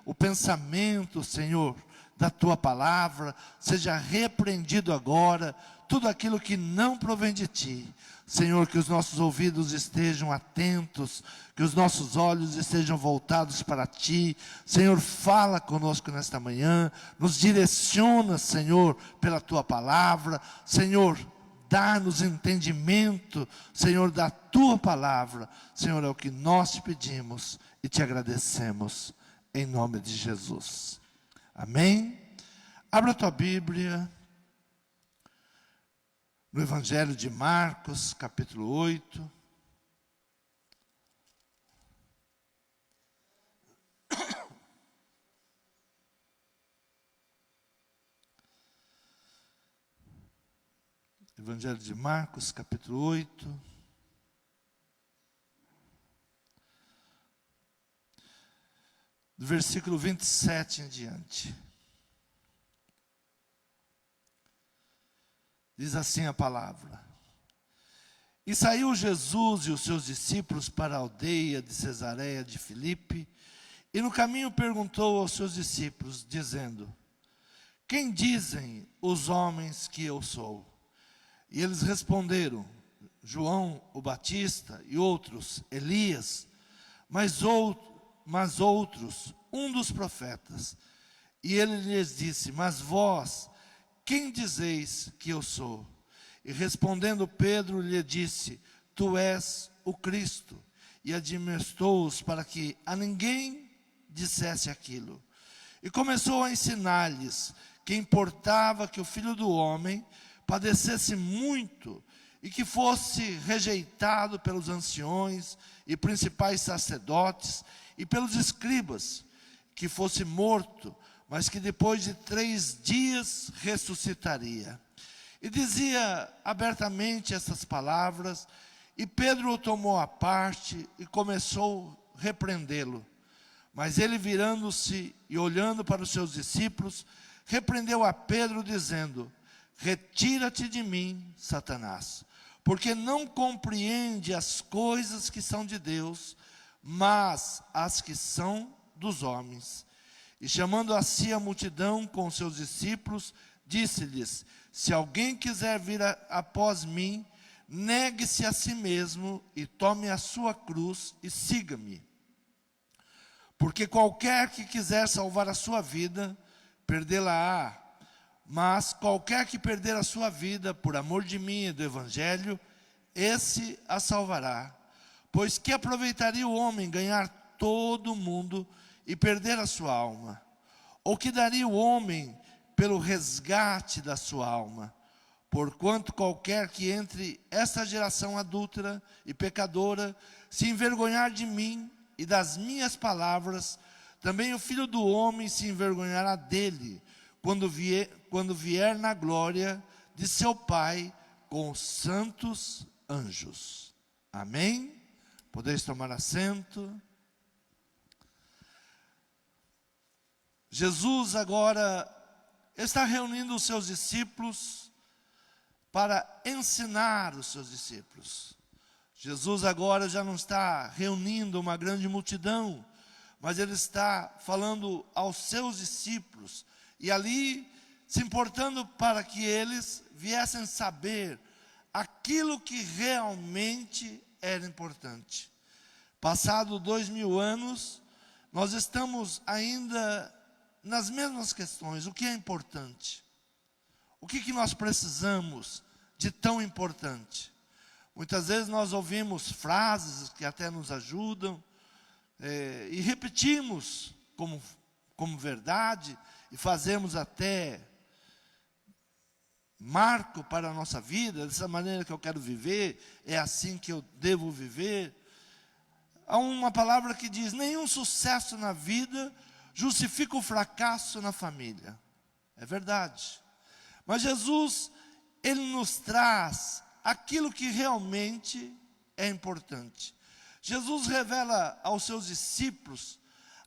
o pensamento, Senhor, da Tua palavra, seja repreendido agora, tudo aquilo que não provém de Ti. Senhor, que os nossos ouvidos estejam atentos, que os nossos olhos estejam voltados para Ti. Senhor, fala conosco nesta manhã, nos direciona, Senhor, pela Tua palavra. Senhor, dá-nos entendimento, Senhor, da Tua palavra. Senhor, é o que nós te pedimos e te agradecemos, em nome de Jesus. Amém? Abra a tua Bíblia no Evangelho de Marcos, capítulo 8. Evangelho de Marcos, capítulo 8. Do versículo 27 em diante. Diz assim a palavra: E saiu Jesus e os seus discípulos para a aldeia de Cesareia de Filipe, e no caminho perguntou aos seus discípulos, dizendo: Quem dizem os homens que eu sou? E eles responderam: João o Batista, e outros, Elias, mas outros, um dos profetas. E ele lhes disse: Mas vós, quem dizeis que eu sou? E respondendo Pedro lhe disse: Tu és o Cristo. E admoestou-os para que a ninguém dissesse aquilo. E começou a ensinar-lhes que importava que o Filho do Homem padecesse muito e que fosse rejeitado pelos anciões e principais sacerdotes e pelos escribas, que fosse morto, mas que depois de 3 dias ressuscitaria. E dizia abertamente essas palavras, e Pedro o tomou à parte e começou a repreendê-lo. Mas ele, virando-se e olhando para os seus discípulos, repreendeu a Pedro, dizendo: Retira-te de mim, Satanás, porque não compreende as coisas que são de Deus, mas as que são dos homens. E chamando a si a multidão com seus discípulos, disse-lhes: Se alguém quiser vir após mim, negue-se a si mesmo e tome a sua cruz e siga-me. Porque qualquer que quiser salvar a sua vida, perdê-la-á. Mas qualquer que perder a sua vida por amor de mim e do Evangelho, esse a salvará. Pois que aproveitaria o homem ganhar todo o mundo e perder a sua alma? Ou que daria o homem pelo resgate da sua alma? Porquanto qualquer que entre esta geração adúltera e pecadora se envergonhar de mim e das minhas palavras, também o Filho do Homem se envergonhará dele, quando vier na glória de seu Pai com os santos anjos. Amém? Podeis tomar assento. Jesus agora está reunindo os seus discípulos para ensinar os seus discípulos. Jesus agora já não está reunindo uma grande multidão, mas ele está falando aos seus discípulos, e ali se importando para que eles viessem saber aquilo que realmente era importante. Passado 2000 anos, nós estamos ainda nas mesmas questões. O que é importante? O que nós precisamos de tão importante? Muitas vezes nós ouvimos frases que até nos ajudam, e repetimos como verdade, e fazemos até marco para a nossa vida. Dessa maneira que eu quero viver, é assim que eu devo viver. Há uma palavra que diz: nenhum sucesso na vida justifica o fracasso na família. É verdade. Mas Jesus, ele nos traz aquilo que realmente é importante. Jesus revela aos seus discípulos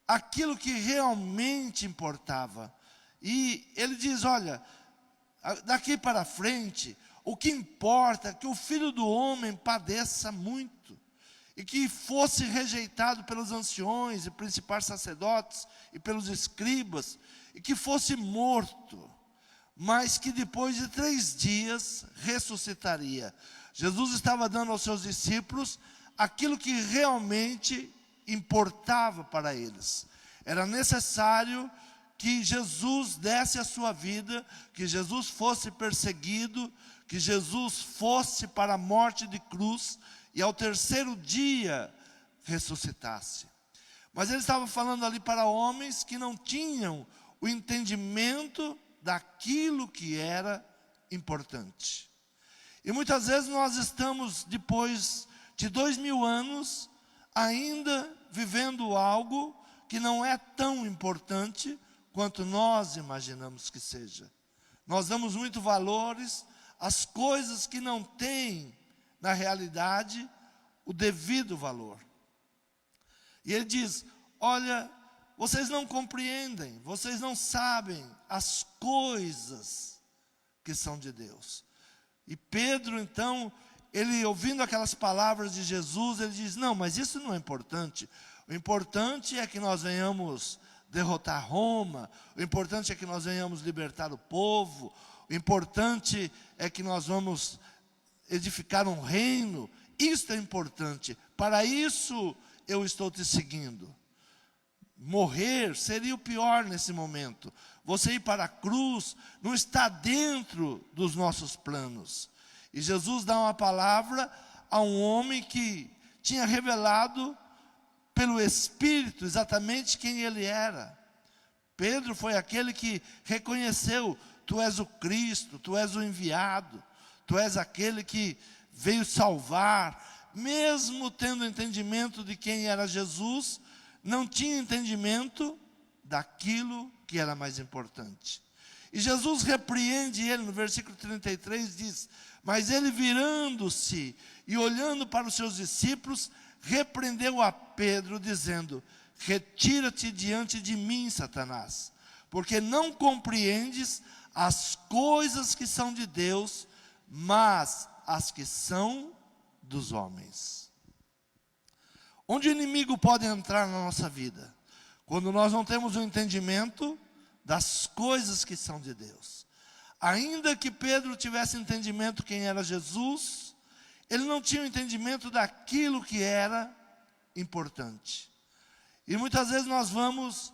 aquilo que realmente importava. E ele diz: olha, daqui para frente, o que importa é que o Filho do Homem padeça muito. e que fosse rejeitado pelos anciões e principais sacerdotes e pelos escribas, e que fosse morto, mas que depois de 3 dias ressuscitaria. Jesus estava dando aos seus discípulos aquilo que realmente importava para eles. Era necessário que Jesus desse a sua vida, que Jesus fosse perseguido, que Jesus fosse para a morte de cruz e ao 3º dia ressuscitasse. Mas ele estava falando ali para homens que não tinham o entendimento daquilo que era importante. E muitas vezes nós estamos, depois de 2000 anos, ainda vivendo algo que não é tão importante quanto nós imaginamos que seja. Nós damos muito valores às coisas que não têm, na realidade, o devido valor. E ele diz, olha, vocês não compreendem, vocês não sabem as coisas que são de Deus. E Pedro, então, ele ouvindo aquelas palavras de Jesus, ele diz, não, mas isso não é importante. O importante é que nós venhamos derrotar Roma, o importante é que nós venhamos libertar o povo, o importante é que nós vamos edificar um reino. Isto é importante, para isso eu estou te seguindo. Morrer seria o pior nesse momento. Você ir para a cruz não está dentro dos nossos planos. E Jesus dá uma palavra a um homem que tinha revelado pelo Espírito exatamente quem ele era. Pedro foi aquele que reconheceu, tu és o Cristo, tu és o enviado, tu és aquele que veio salvar. Mesmo tendo entendimento de quem era Jesus, não tinha entendimento daquilo que era mais importante. E Jesus repreende ele, no versículo 33 diz, mas ele virando-se e olhando para os seus discípulos, repreendeu a Pedro, dizendo, retira-te diante de mim, Satanás, porque não compreendes as coisas que são de Deus, mas as que são dos homens. Onde o inimigo pode entrar na nossa vida? Quando nós não temos o entendimento das coisas que são de Deus. Ainda que Pedro tivesse entendimento quem era Jesus, ele não tinha o entendimento daquilo que era importante. E muitas vezes nós vamos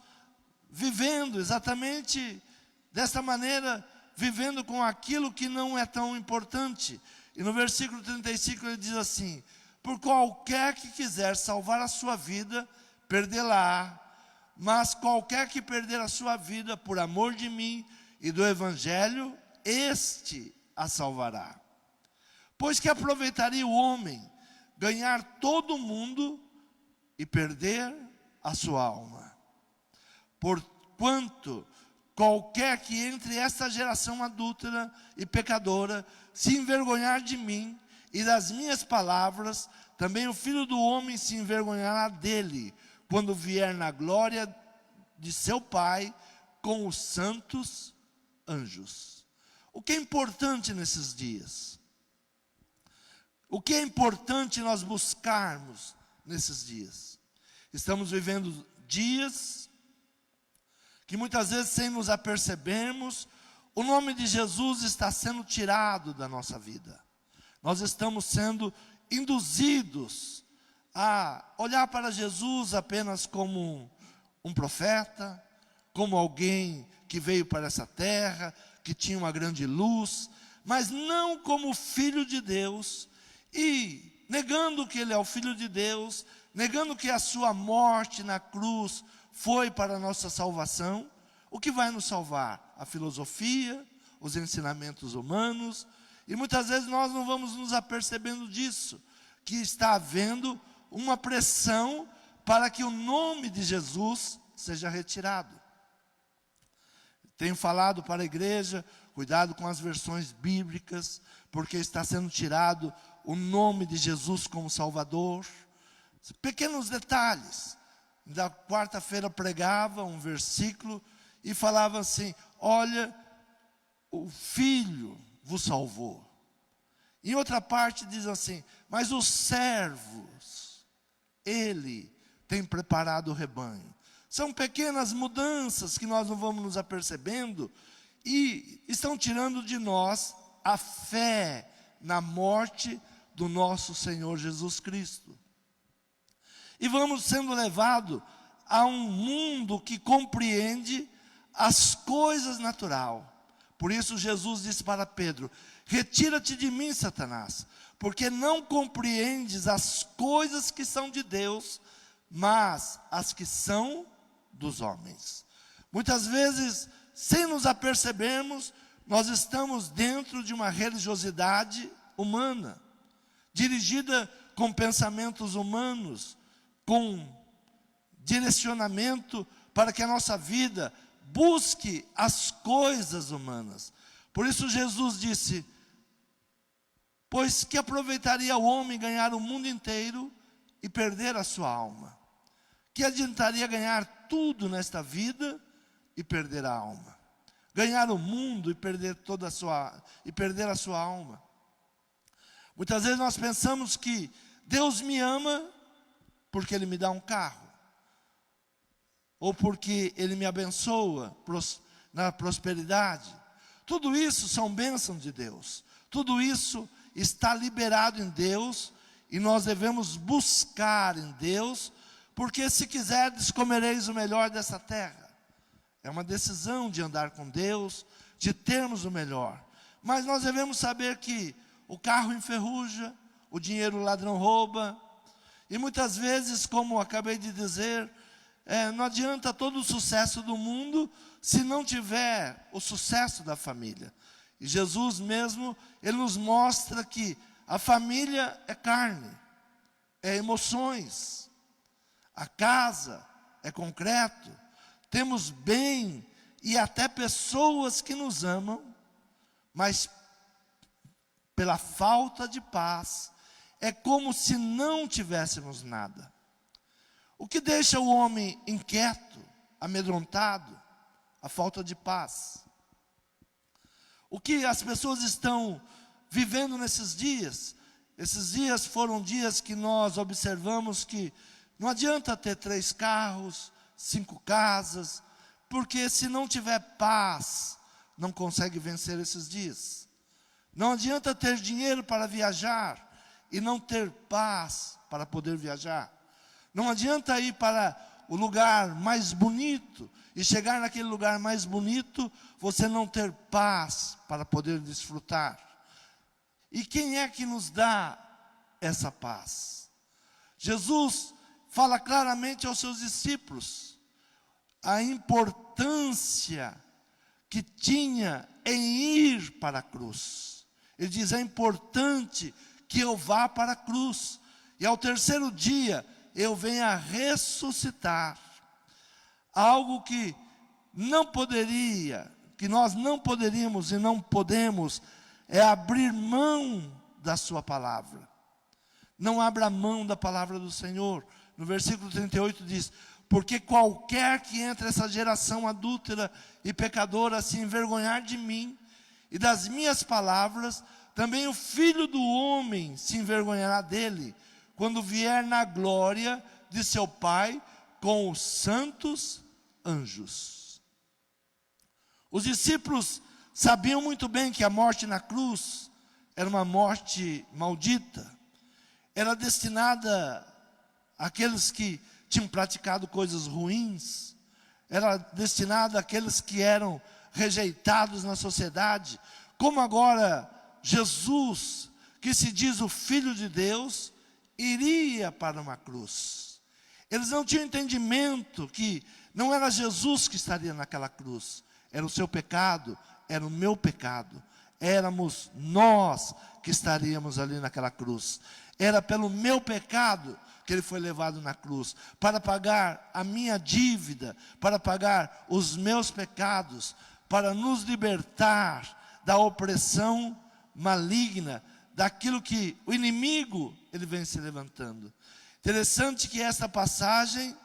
vivendo exatamente dessa maneira, vivendo com aquilo que não é tão importante. E no versículo 35 ele diz assim, por qualquer que quiser salvar a sua vida, perdê-la-á, mas qualquer que perder a sua vida por amor de mim e do Evangelho, este a salvará. Pois que aproveitaria o homem ganhar todo o mundo e perder a sua alma? Porquanto qualquer que entre esta geração adúltera e pecadora se envergonhar de mim e das minhas palavras, também o Filho do Homem se envergonhará dele, quando vier na glória de seu Pai com os santos anjos. O que é importante nesses dias? O que é importante nós buscarmos nesses dias? Estamos vivendo dias que muitas vezes, sem nos apercebermos, o nome de Jesus está sendo tirado da nossa vida. Nós estamos sendo induzidos a olhar para Jesus apenas como um profeta, como alguém que veio para essa terra, que tinha uma grande luz, mas não como Filho de Deus, e negando que Ele é o Filho de Deus, negando que a sua morte na cruz foi para a nossa salvação. O que vai nos salvar? A filosofia, os ensinamentos humanos, e muitas vezes nós não vamos nos apercebendo disso, que está havendo uma pressão para que o nome de Jesus seja retirado. Tenho falado para a igreja, cuidado com as versões bíblicas, porque está sendo tirado o nome de Jesus como Salvador. Pequenos detalhes. Da quarta-feira pregava um versículo e falava assim, olha, o Filho vos salvou. Em outra parte diz assim, mas os servos Ele tem preparado o rebanho. São pequenas mudanças que nós não vamos nos apercebendo e estão tirando de nós a fé na morte do nosso Senhor Jesus Cristo. E vamos sendo levados a um mundo que compreende as coisas naturais. Por isso Jesus disse para Pedro: retira-te de mim, Satanás, porque não compreendes as coisas que são de Deus, mas as que são dos homens. Muitas vezes, sem nos apercebermos, nós estamos dentro de uma religiosidade humana, dirigida com pensamentos humanos, com direcionamento para que a nossa vida busque as coisas humanas. Por isso Jesus disse: pois que aproveitaria o homem ganhar o mundo inteiro e perder a sua alma? Que adiantaria ganhar tudo nesta vida e perder a alma? Ganhar o mundo e perder perder a sua alma. Muitas vezes nós pensamos que Deus me ama porque Ele me dá um carro, ou porque Ele me abençoa na prosperidade. Tudo isso são bênçãos de Deus. Tudo isso está liberado em Deus e nós devemos buscar em Deus, porque se quiserdes comereis o melhor dessa terra. É uma decisão de andar com Deus, de termos o melhor. Mas nós devemos saber que o carro enferruja, o dinheiro o ladrão rouba, e muitas vezes, como acabei de dizer, não adianta todo o sucesso do mundo se não tiver o sucesso da família. E Jesus mesmo, Ele nos mostra que a família é carne, é emoções, a casa é concreto, temos bem e até pessoas que nos amam, mas pela falta de paz, é como se não tivéssemos nada. O que deixa o homem inquieto, amedrontado? A falta de paz. O que as pessoas estão vivendo nesses dias? Esses dias foram dias que nós observamos que não adianta ter 3 carros, 5 casas, porque se não tiver paz, não consegue vencer esses dias. Não adianta ter dinheiro para viajar e não ter paz para poder viajar. Não adianta ir para o lugar mais bonito e chegar naquele lugar mais bonito, você não ter paz para poder desfrutar. E quem é que nos dá essa paz? Jesus fala claramente aos seus discípulos a importância que tinha em ir para a cruz. Ele diz: é importante que eu vá para a cruz, e ao terceiro dia eu venha ressuscitar. Algo que não poderia, que nós não poderíamos e não podemos, é abrir mão da sua palavra. Não abra mão da palavra do Senhor. No versículo 38 diz: porque qualquer que entre essa geração adúltera e pecadora se envergonhar de mim e das minhas palavras, também o Filho do Homem se envergonhará dele, quando vier na glória de seu Pai com os santos anjos. Os discípulos sabiam muito bem que a morte na cruz era uma morte maldita, era destinada àqueles que tinham praticado coisas ruins, era destinada àqueles que eram rejeitados na sociedade. Como agora Jesus, que se diz o Filho de Deus, iria para uma cruz. Eles não tinham entendimento que não era Jesus que estaria naquela cruz, era o seu pecado, era o meu pecado, éramos nós que estaríamos ali naquela cruz. Era pelo meu pecado que Ele foi levado na cruz, para pagar a minha dívida, para pagar os meus pecados, para nos libertar da opressão maligna, daquilo que o inimigo, ele vem se levantando. Interessante que esta passagem,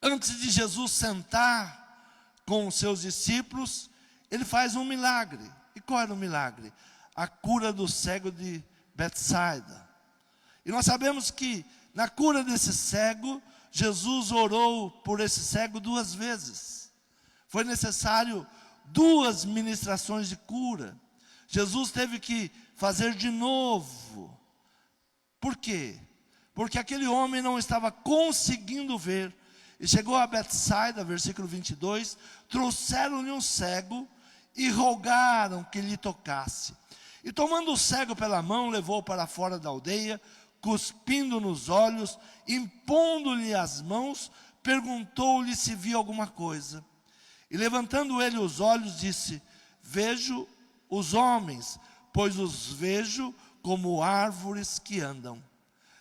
antes de Jesus sentar com os seus discípulos, ele faz um milagre. E qual era o milagre? A cura do cego de Betsaida. E nós sabemos que na cura desse cego, Jesus orou por esse cego 2 vezes. Foi necessário 2 ministrações de cura. Jesus teve que fazer de novo. Por quê? Porque aquele homem não estava conseguindo ver. E chegou a Betsaida, versículo 22, trouxeram-lhe um cego e rogaram que lhe tocasse. E tomando o cego pela mão, levou para fora da aldeia, cuspindo nos olhos, impondo-lhe as mãos, perguntou-lhe se via alguma coisa. E levantando ele os olhos, disse: vejo os homens, pois os vejo como árvores que andam.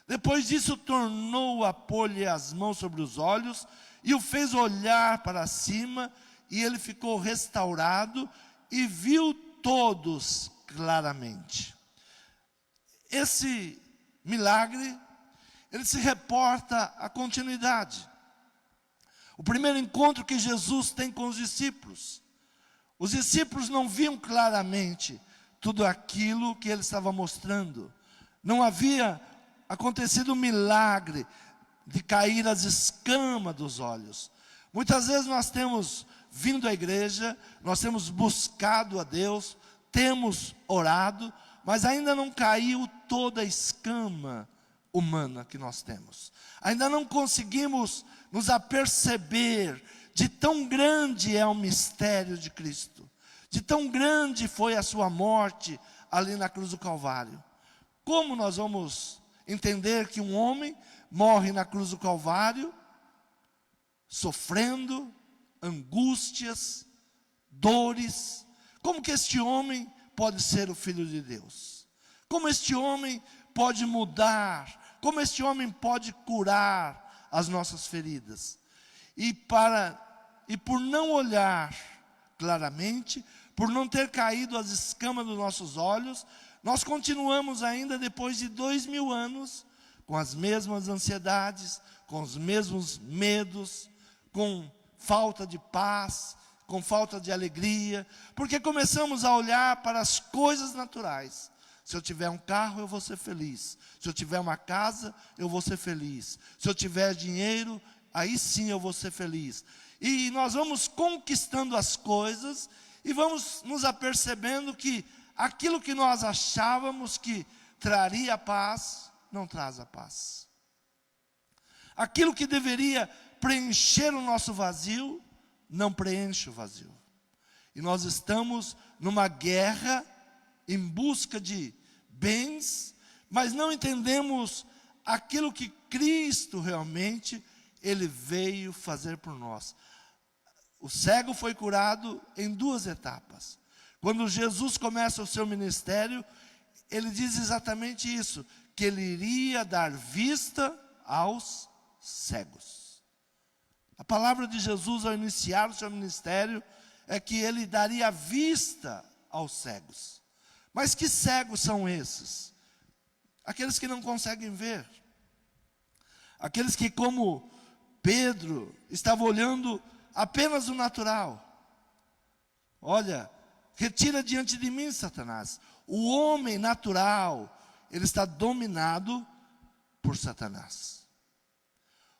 Depois disso, tornou a pôr-lhe as mãos sobre os olhos, e o fez olhar para cima, e ele ficou restaurado, e viu todos claramente. Esse milagre, ele se reporta à continuidade. O primeiro encontro que Jesus tem com os discípulos não viam claramente tudo aquilo que ele estava mostrando. Não havia acontecido um milagre de cair as escamas dos olhos. Muitas vezes nós temos vindo à igreja, nós temos buscado a Deus, temos orado, mas ainda não caiu toda a escama humana que nós temos. Ainda não conseguimos nos aperceber de tão grande é o mistério de Cristo, de tão grande foi a sua morte ali na cruz do Calvário. Como nós vamos entender que um homem morre na cruz do Calvário, sofrendo angústias, dores? Como que este homem pode ser o Filho de Deus? Como este homem pode mudar? Como este homem pode curar as nossas feridas? E por não olhar claramente, por não ter caído as escamas dos nossos olhos, nós continuamos ainda depois de 2000 anos, com as mesmas ansiedades, com os mesmos medos, com falta de paz, com falta de alegria, porque começamos a olhar para as coisas naturais. Se eu tiver um carro, eu vou ser feliz. Se eu tiver uma casa, eu vou ser feliz. Se eu tiver dinheiro, aí sim eu vou ser feliz. E nós vamos conquistando as coisas e vamos nos apercebendo que aquilo que nós achávamos que traria paz, não traz a paz. Aquilo que deveria preencher o nosso vazio, não preenche o vazio. E nós estamos numa guerra em busca de bens, mas não entendemos aquilo que Cristo realmente, Ele veio fazer por nós. O cego foi curado em 2 etapas. Quando Jesus começa o seu ministério, Ele diz exatamente isso, que Ele iria dar vista aos cegos. A palavra de Jesus ao iniciar o seu ministério é que Ele daria vista aos cegos. Mas que cegos são esses? Aqueles que não conseguem ver. Aqueles que, como Pedro, estavam olhando apenas o natural. Olha, retira diante de mim, Satanás. O homem natural, ele está dominado por Satanás.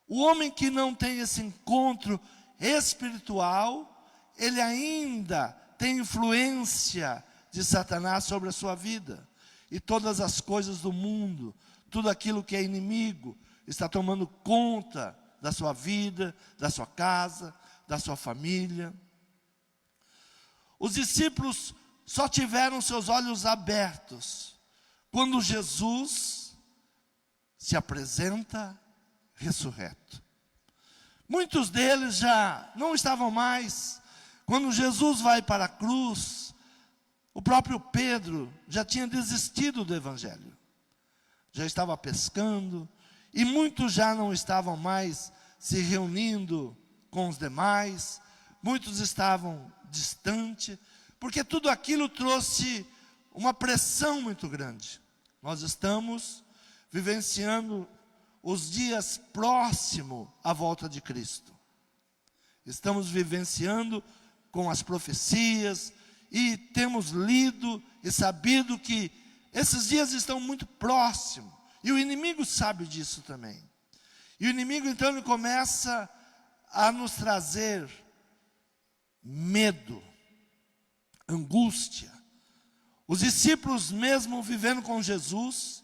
O homem que não tem esse encontro espiritual, ele ainda tem influência de Satanás sobre a sua vida. E todas as coisas do mundo, tudo aquilo que é inimigo, está tomando conta da sua vida, da sua casa, da sua família. Os discípulos só tiveram seus olhos abertos quando Jesus se apresenta ressurreto. Muitos deles já não estavam mais. Quando Jesus vai para a cruz, o próprio Pedro já tinha desistido do evangelho. Já estava pescando, e muitos já não estavam mais se reunindo com os demais. Muitos estavam distantes, porque tudo aquilo trouxe uma pressão muito grande. Nós estamos vivenciando os dias próximos à volta de Cristo. Estamos vivenciando com as profecias, e temos lido e sabido que esses dias estão muito próximos. E o inimigo sabe disso também. E o inimigo, então, ele começa a nos trazer medo, angústia. Os discípulos, mesmo vivendo com Jesus,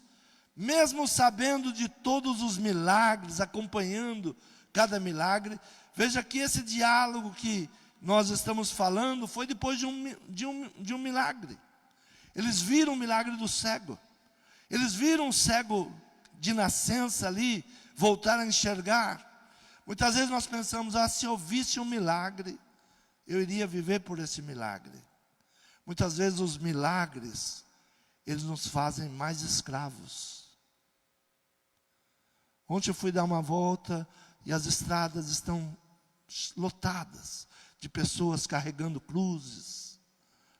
mesmo sabendo de todos os milagres, acompanhando cada milagre, veja que esse diálogo que nós estamos falando foi depois de um milagre. Eles viram o milagre do cego. Eles viram o cego de nascença ali voltar a enxergar. Muitas vezes nós pensamos, se eu visse um milagre, eu iria viver por esse milagre. Muitas vezes os milagres, eles nos fazem mais escravos. Ontem eu fui dar uma volta e as estradas estão lotadas de pessoas carregando cruzes,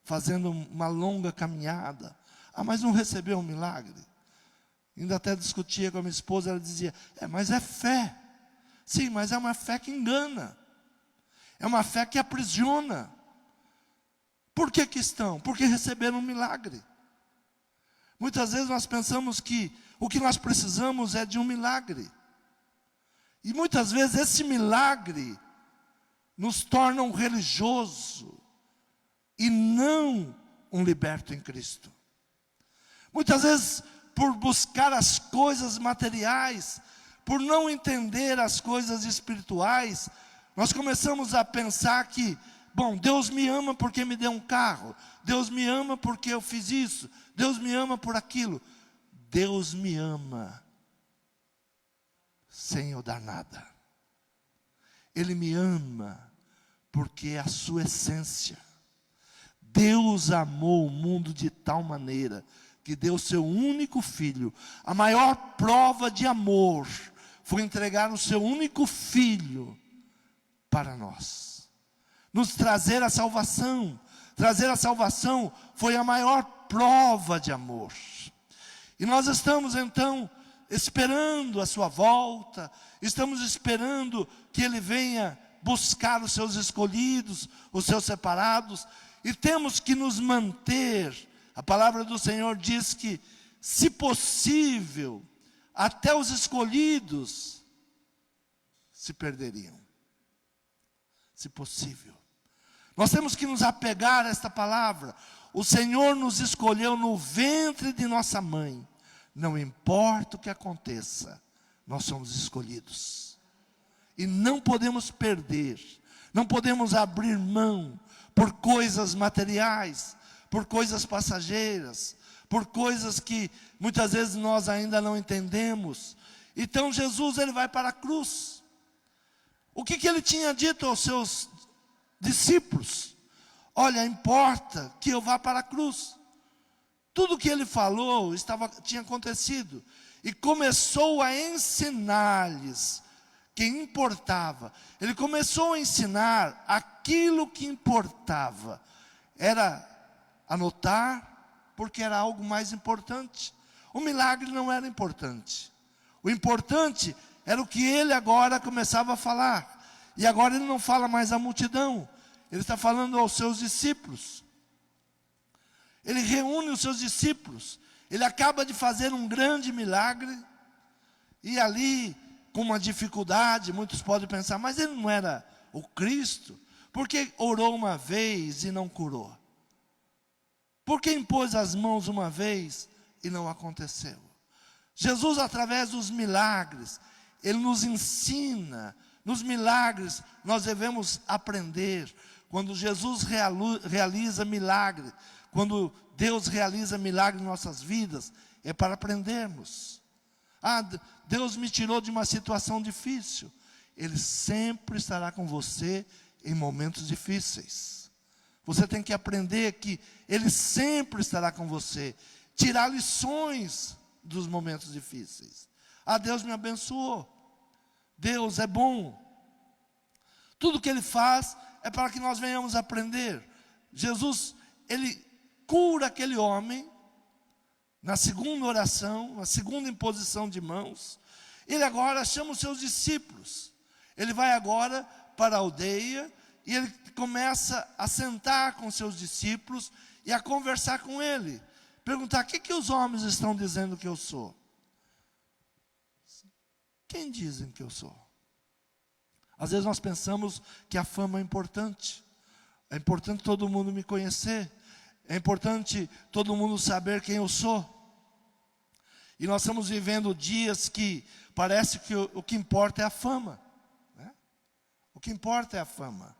fazendo uma longa caminhada. Mas não recebeu um milagre. Ainda até discutia com a minha esposa, ela dizia, mas é fé. Sim, mas é uma fé que engana. É uma fé que aprisiona. Por que estão? Porque receberam um milagre. Muitas vezes nós pensamos que o que nós precisamos é de um milagre. E muitas vezes esse milagre nos torna um religioso e não um liberto em Cristo. Muitas vezes, por buscar as coisas materiais, por não entender as coisas espirituais, nós começamos a pensar que, Deus me ama porque me deu um carro, Deus me ama porque eu fiz isso, Deus me ama por aquilo. Deus me ama sem eu dar nada. Ele me ama porque é a sua essência. Deus amou o mundo de tal maneira que deu seu único filho. A maior prova de amor foi entregar o seu único filho para nós. Nos trazer a salvação. Trazer a salvação foi a maior prova de amor. E nós estamos então esperando a sua volta. Estamos esperando que Ele venha buscar os seus escolhidos, os seus separados. E temos que nos manter. A palavra do Senhor diz que, se possível, até os escolhidos se perderiam. Se possível. Nós temos que nos apegar a esta palavra. O Senhor nos escolheu no ventre de nossa mãe. Não importa o que aconteça, nós somos escolhidos. E não podemos perder. Não podemos abrir mão por coisas materiais, por coisas passageiras, por coisas que muitas vezes nós ainda não entendemos. Então Jesus, ele vai para a cruz. O que ele tinha dito aos seus discípulos? Olha, importa que eu vá para a cruz. Tudo que ele falou tinha acontecido. E começou a ensinar-lhes que importava. Ele começou a ensinar aquilo que importava. Era anotar, porque era algo mais importante. O milagre não era importante. O importante era o que ele agora começava a falar. E agora ele não fala mais à multidão. Ele está falando aos seus discípulos. Ele reúne os seus discípulos. Ele acaba de fazer um grande milagre. E ali, com uma dificuldade, muitos podem pensar, mas ele não era o Cristo? Por que orou uma vez e não curou? Por que impôs as mãos uma vez e não aconteceu? Jesus, através dos milagres, Ele nos ensina. Nos milagres, nós devemos aprender. Quando Jesus realiza milagre, quando Deus realiza milagre em nossas vidas, é para aprendermos. Deus me tirou de uma situação difícil. Ele sempre estará com você em momentos difíceis. Você tem que aprender que Ele sempre estará com você. Tirar lições dos momentos difíceis. Deus me abençoou. Deus é bom. Tudo que Ele faz é para que nós venhamos aprender. Jesus, Ele cura aquele homem na segunda oração, na segunda imposição de mãos. Ele agora chama os seus discípulos. Ele vai agora para a aldeia e ele começa a sentar com seus discípulos e a conversar com ele. Perguntar, o que os homens estão dizendo que eu sou? quem dizem que eu sou? Às vezes nós pensamos que a fama é importante todo mundo me conhecer, é importante todo mundo saber quem eu sou. E nós estamos vivendo dias que parece que o que importa é a fama, né? O que importa é a fama.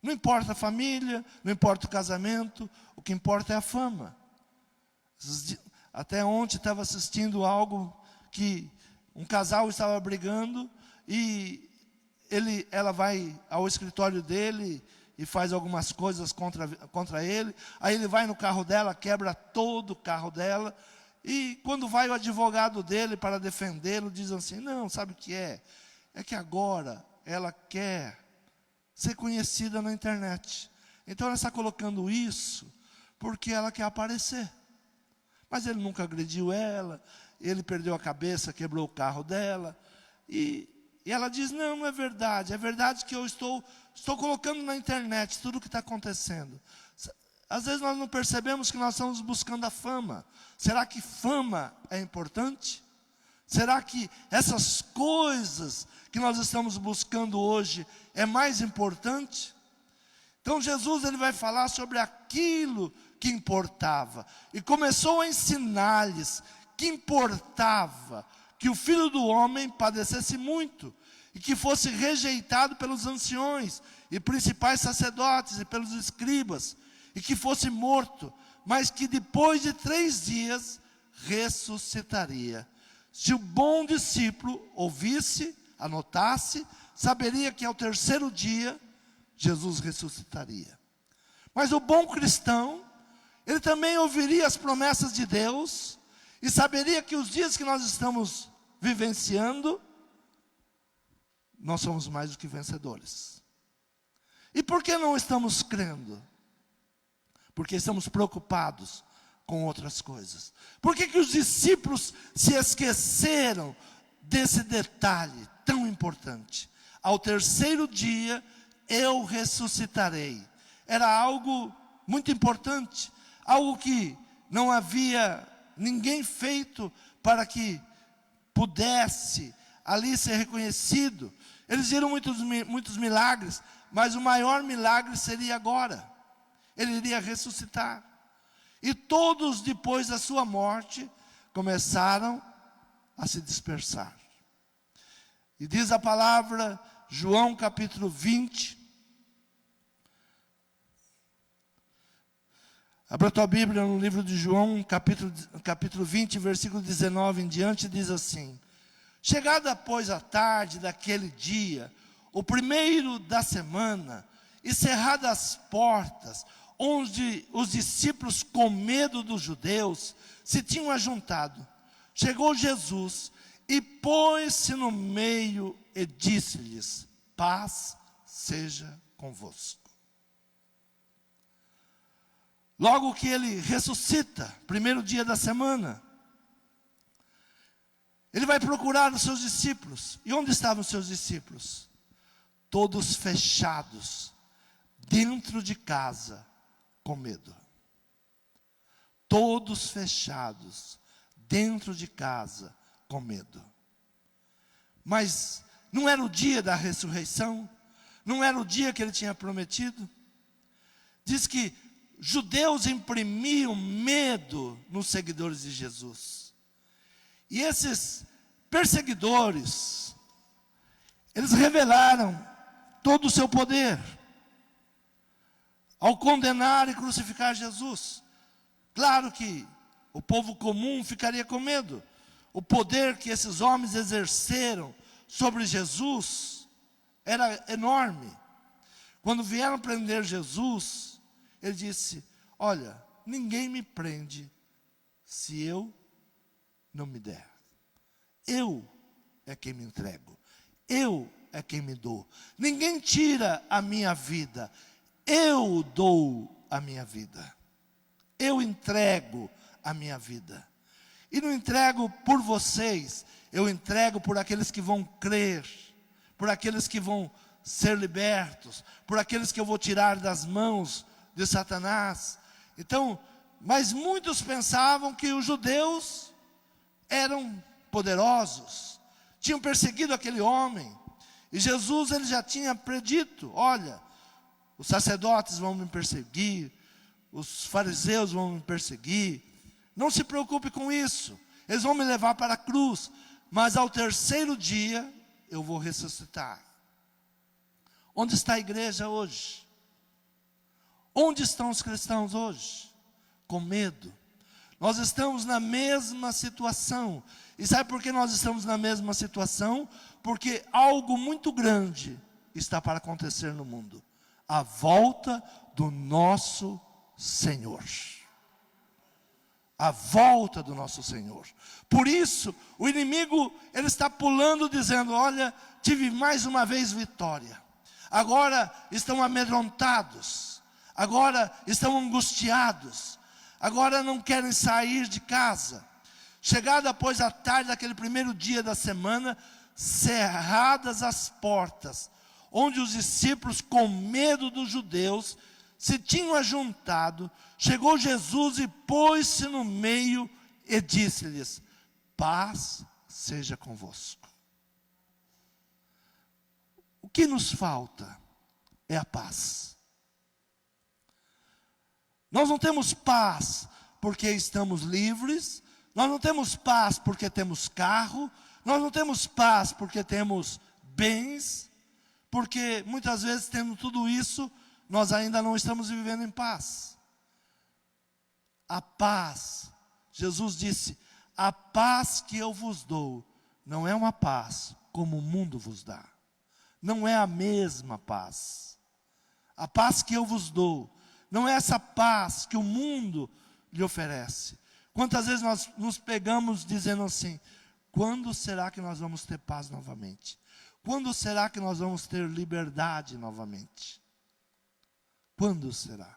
Não importa a família, não importa o casamento, o que importa é a fama. Até ontem estava assistindo algo que um casal estava brigando e ela vai ao escritório dele e faz algumas coisas contra ele. Aí ele vai no carro dela, quebra todo o carro dela. E quando vai o advogado dele para defendê-lo, diz assim, não, sabe o que é? É que agora ela quer ser conhecida na internet. Então ela está colocando isso porque ela quer aparecer. Mas ele nunca agrediu ela, ele perdeu a cabeça, quebrou o carro dela. E ela diz, não é verdade que eu estou colocando na internet tudo o que está acontecendo. Às vezes nós não percebemos que nós estamos buscando a fama. Será que fama é importante? Será que essas coisas que nós estamos buscando hoje é mais importante? Então Jesus ele vai falar sobre aquilo que importava. E começou a ensinar-lhes que importava que o Filho do Homem padecesse muito, e que fosse rejeitado pelos anciões, e principais sacerdotes, e pelos escribas, e que fosse morto, mas que depois de 3 dias ressuscitaria. Se o bom discípulo ouvisse, anotasse, saberia que ao 3º dia, Jesus ressuscitaria. Mas o bom cristão, ele também ouviria as promessas de Deus, e saberia que os dias que nós estamos vivenciando, nós somos mais do que vencedores. E por que não estamos crendo? Porque estamos preocupados com outras coisas. Por que os discípulos se esqueceram desse detalhe tão importante? Ao 3º dia eu ressuscitarei. Era algo muito importante, algo que não havia ninguém feito para que pudesse ali ser reconhecido. Eles viram muitos milagres, mas o maior milagre seria agora. Ele iria ressuscitar. E todos, depois da sua morte, começaram a se dispersar. E diz a palavra, João capítulo 20. Abra a tua Bíblia no livro de João, capítulo 20, versículo 19 em diante, diz assim: chegada, pois, a tarde daquele dia, o primeiro da semana, e cerradas as portas, onde os discípulos, com medo dos judeus, se tinham ajuntado, chegou Jesus e pôs-se no meio e disse-lhes: paz seja convosco. Logo que ele ressuscita, primeiro dia da semana, ele vai procurar os seus discípulos. E onde estavam os seus discípulos? Todos fechados, dentro de casa, com medo. Todos fechados, dentro de casa, com medo. Mas não era o dia da ressurreição? Não era o dia que ele tinha prometido? Diz que judeus imprimiam medo nos seguidores de Jesus. E esses perseguidores, eles revelaram todo o seu poder ao condenar e crucificar Jesus. Claro que o povo comum ficaria com medo. O poder que esses homens exerceram sobre Jesus era enorme. Quando vieram prender Jesus, ele disse: olha, ninguém me prende se eu não me der. Eu é quem me entrego. Eu é quem me dou. Ninguém tira a minha vida. Eu dou a minha vida. Eu entrego a minha vida. E não entrego por vocês. Eu entrego por aqueles que vão crer. Por aqueles que vão ser libertos. Por aqueles que eu vou tirar das mãos de Satanás. Então, mas muitos pensavam que os judeus eram poderosos, tinham perseguido aquele homem. E Jesus, ele já tinha predito: olha, os sacerdotes vão me perseguir, os fariseus vão me perseguir. Não se preocupe com isso. Eles vão me levar para a cruz, mas ao terceiro dia eu vou ressuscitar. Onde está a igreja hoje? Onde estão os cristãos hoje? Com medo. Nós estamos na mesma situação. E sabe por que nós estamos na mesma situação? Porque algo muito grande está para acontecer no mundo: a volta do nosso Senhor. A volta do nosso Senhor. Por isso, o inimigo, ele está pulando, dizendo: olha, tive mais uma vez vitória. Agora estão amedrontados. Agora estão angustiados. Agora não querem sair de casa. Chegada após a tarde daquele primeiro dia da semana, cerradas as portas, onde os discípulos, com medo dos judeus, se tinham ajuntado, chegou Jesus e pôs-se no meio e disse-lhes: paz seja convosco. O que nos falta é a paz. Nós não temos paz porque estamos livres, nós não temos paz porque temos carro, nós não temos paz porque temos bens, porque muitas vezes, tendo tudo isso, nós ainda não estamos vivendo em paz. A paz, Jesus disse: a paz que eu vos dou não é uma paz como o mundo vos dá. Não é a mesma paz. A paz que eu vos dou não é essa paz que o mundo lhe oferece. Quantas vezes nós nos pegamos dizendo assim: quando será que nós vamos ter paz novamente? Quando será que nós vamos ter liberdade novamente? Quando será?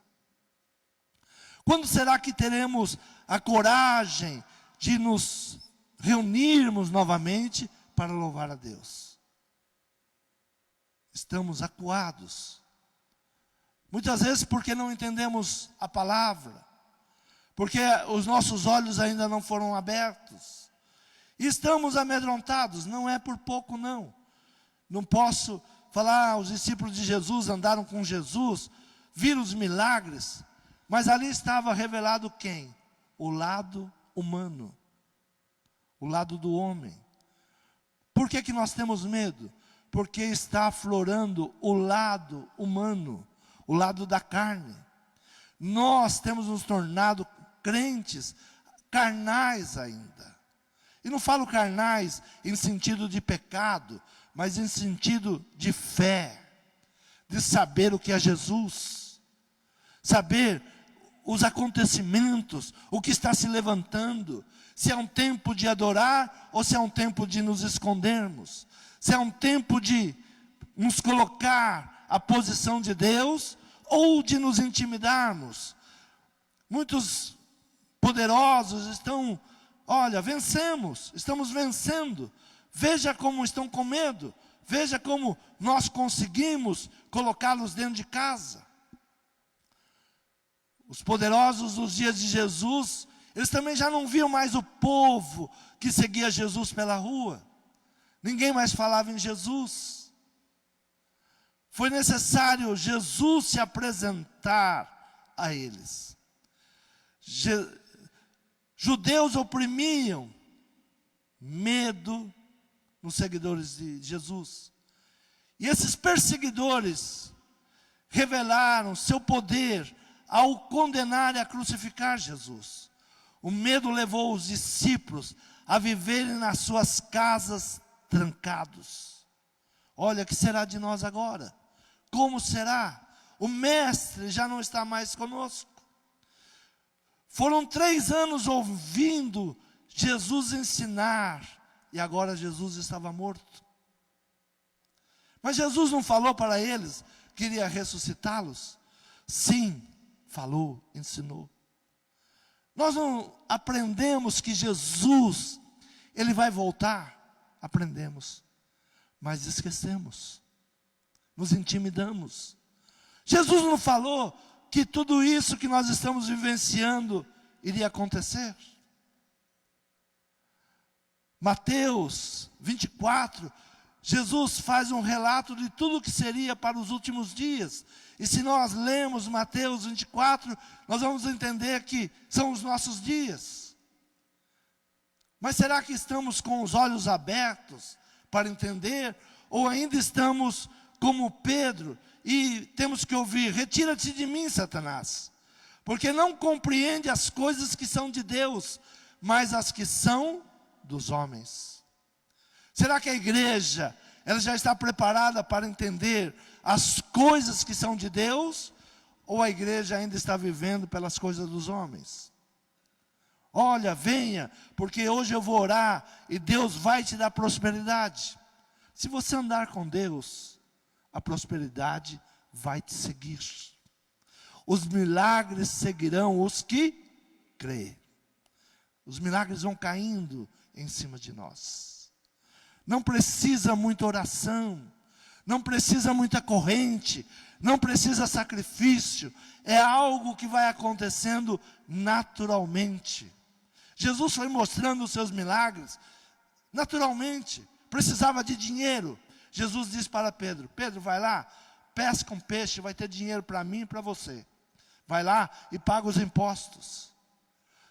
Quando será que teremos a coragem de nos reunirmos novamente para louvar a Deus? Estamos acuados. Muitas vezes porque não entendemos a palavra, porque os nossos olhos ainda não foram abertos. E estamos amedrontados, não é por pouco não. Não posso falar, os discípulos de Jesus andaram com Jesus, viram os milagres, mas ali estava revelado quem? O lado humano, o lado do homem. Por que nós temos medo? Porque está aflorando o lado humano, o lado da carne. Nós temos nos tornado crentes carnais ainda. E não falo carnais em sentido de pecado, mas em sentido de fé, de saber o que é Jesus, saber os acontecimentos, o que está se levantando, se é um tempo de adorar ou se é um tempo de nos escondermos, se é um tempo de nos colocar à posição de Deus ou de nos intimidarmos. Muitos poderosos estão, olha, vencemos, estamos vencendo. Veja como estão com medo. Veja como nós conseguimos colocá-los dentro de casa. Os poderosos dos dias de Jesus, eles também já não viam mais o povo que seguia Jesus pela rua. Ninguém mais falava em Jesus. Foi necessário Jesus se apresentar a eles. Judeus oprimiam, medo nos seguidores de Jesus. E esses perseguidores revelaram seu poder ao condenar e a crucificar Jesus. O medo levou os discípulos a viverem nas suas casas trancados. Olha, o que será de nós agora? Como será? O mestre já não está mais conosco. Foram 3 anos ouvindo Jesus ensinar, e agora Jesus estava morto. Mas Jesus não falou para eles que iria ressuscitá-los? Sim, falou, ensinou. Nós não aprendemos que Jesus, Ele vai voltar? Aprendemos, mas esquecemos, nos intimidamos. Jesus não falou que tudo isso que nós estamos vivenciando iria acontecer? Mateus 24, Jesus faz um relato de tudo o que seria para os últimos dias. E se nós lemos Mateus 24, nós vamos entender que são os nossos dias. Mas será que estamos com os olhos abertos para entender? Ou ainda estamos como Pedro e temos que ouvir: retira-te de mim, Satanás, porque não compreende as coisas que são de Deus, mas as que são dos homens? Será que a igreja, ela já está preparada para entender as coisas que são de Deus? Ou a igreja ainda está vivendo pelas coisas dos homens? Olha, venha, porque hoje eu vou orar e Deus vai te dar prosperidade. Se você andar com Deus, a prosperidade vai te seguir. Os milagres seguirão os que creem. Os milagres vão caindo em cima de nós. Não precisa muita oração, não precisa muita corrente, não precisa sacrifício. É algo que vai acontecendo naturalmente. Jesus foi mostrando os seus milagres naturalmente. Precisava de dinheiro. Jesus disse para Pedro: Pedro, vai lá, pesca um peixe, vai ter dinheiro para mim e para você. Vai lá e paga os impostos.